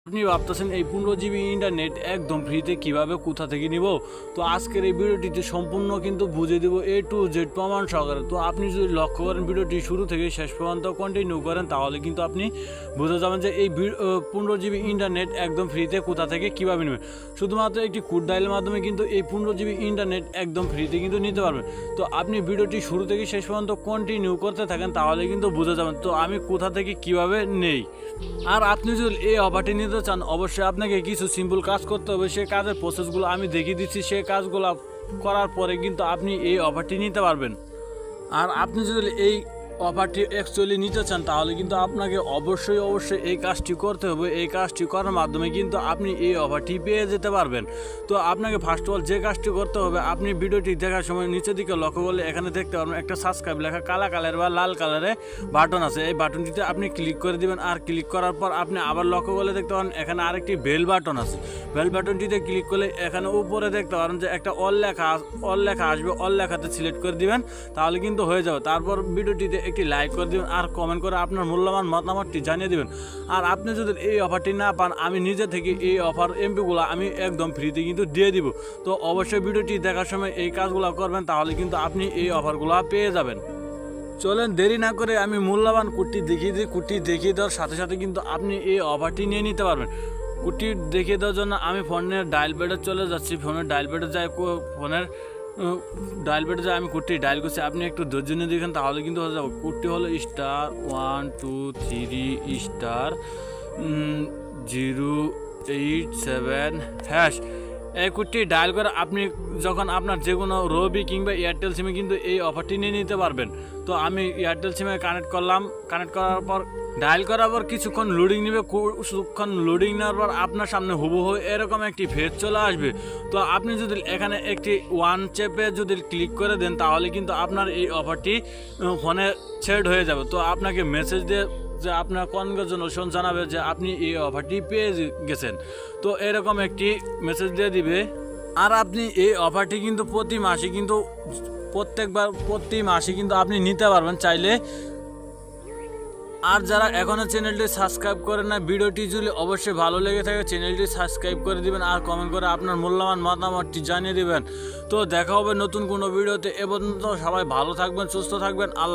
আপনি ভাবতেছেন এই 15 GB ইন্টারনেট একদম ফ্রিতে কিভাবে কোথা থেকে নিব। তো আজকের এই ভিডিওটিতে সম্পূর্ণ কিন্তু বুঝিয়ে দেব A to Z প্রমাণ সহকারে। তো আপনি যদি লক্ষ্য করেন ভিডিওটি শুরু থেকে শেষ পর্যন্ত কন্টিনিউ করেন তাহলে কিন্তু আপনি বুঝে যাবেন যে এই 15 GB ইন্টারনেট একদম ফ্রিতে কোথা থেকে কিভাবে নেবেন। শুধুমাত্র একটি কোড ডায়ালের মাধ্যমে কিন্তু এই 15 GB ইন্টারনেট একদম ফ্রিতে কিন্তু নিতে পারবেন। তো আপনি ভিডিওটি শুরু থেকে শেষ পর্যন্ত কন্টিনিউ করতে থাকেন তাহলে কিন্তু বুঝে যাবেন তো আমি কোথা থেকে কিভাবে নেই। আর আপনি যদি এই অফারটি নিতে চান অবশ্যই আপনাকে কিছু সিম্পল কাজ করতে হবে। সেই কাজের প্রসেসগুলো আমি দেখিয়ে দিচ্ছি, সেই কাজগুলো করার পরে কিন্তু আপনি এই অফারটি নিতে পারবেন। আর আপনি যদি এই অফারটি অ্যাকচুয়ালি নিতে চান তাহলে কিন্তু আপনাকে অবশ্যই এই কাজটি করতে হবে। এই কাজটি করার মাধ্যমে কিন্তু আপনি এই অফারটি পেয়ে যেতে পারবেন। তো আপনাকে ফার্স্ট অফ অল যে কাজটি করতে হবে, আপনি ভিডিওটি দেখার সময় নিচের দিকে লক্ষ্য করলে এখানে দেখতে পারবেন একটা সাবস্ক্রাইব লেখা কালা কালার বা লাল কালারে বাটন আছে। এই বাটনটিতে আপনি ক্লিক করে দিবেন। আর ক্লিক করার পর আপনি আবার লক্ষ্য করলে দেখতে পারেন এখানে আরেকটি বেল বাটন আছে। বেল বাটনটিতে ক্লিক করলে এখানে উপরে দেখতে পারেন যে একটা অল লেখা আসবে। অল লেখাতে সিলেক্ট করে দিবেন তাহলে কিন্তু হয়ে যাবে। তারপর ভিডিওটিতে একটি লাইক করে দিবেন আর কমেন্ট করে আপনার মূল্যবান মতামতটি জানিয়ে দিবেন। আর আপনি যদি এই অফারটি না পান আমি নিজে থেকে এই অফার এমপিগুলো আমি একদম ফ্রিতে কিন্তু দিয়ে দিব। তো অবশ্যই ভিডিওটি দেখার সময় এই কাজগুলো করবেন তাহলে কিন্তু আপনি এই অফারগুলো পেয়ে যাবেন। চলেন দেরি না করে আমি মূল্যবান কোডটি দেখিয়ে দিই। কোডটি দেখিয়ে দেওয়ার সাথে সাথে কিন্তু আপনি এই অফারটি নিয়ে নিতে পারবেন। কোডটি দেখিয়ে দেওয়ার জন্য আমি ফোনের ডায়াল প্যাডে চলে যাচ্ছি। ফোনের ডায়াল প্যাডে যাই আমি কোডটি ডায়াল করছি। আপনি একটু ধৈর্য নিয়ে দেখেন তাহলে কিন্তু হয়ে যাবে। কোডটি হলো *123*087#। এই কোডটি ডায়াল করে আপনি যখন আপনার যে কোনো রবি কিংবা এয়ারটেল সিমে কিন্তু এই অফারটি নিয়ে নিতে পারবেন। তো আমি এয়ারটেল সিমে কানেক্ট করলাম। কানেক্ট করার পর ডায়াল করার পর কিছুক্ষণ লোডিং নেবে। কিছুক্ষণ লোডিং নেওয়ার পর আপনার সামনে হুবহু এরকম একটি ফেজ চলে আসবে। তো আপনি যদি এখানে একটি ওয়ান চেপে যদি ক্লিক করে দেন তাহলে কিন্তু আপনার এই অফারটি ফোনে সেট হয়ে যাবে। তো আপনাকে মেসেজ দিয়ে যে আপনার কনগ্রাচুলেশন জানাবে যে আপনি এই অফারটি পেয়ে গেছেন। তো এরকম একটি মেসেজ দিয়ে দিবে। আর আপনি এই অফারটি কিন্তু প্রতি মাসে কিন্তু আপনি নিতে পারবেন চাইলে। আর যারা এখনও চ্যানেলটি সাবস্ক্রাইব করেন না, ভিডিওটি যদি অবশ্যই ভালো লেগে থাকে চ্যানেলটি সাবস্ক্রাইব করে দিবেন আর কমেন্ট করে আপনার মূল্যবান মতামতটি জানিয়ে দিবেন। তো দেখা হবে নতুন কোনো ভিডিওতে। এ পর্যন্ত সবাই ভালো থাকবেন, সুস্থ থাকবেন। আল্লাহ।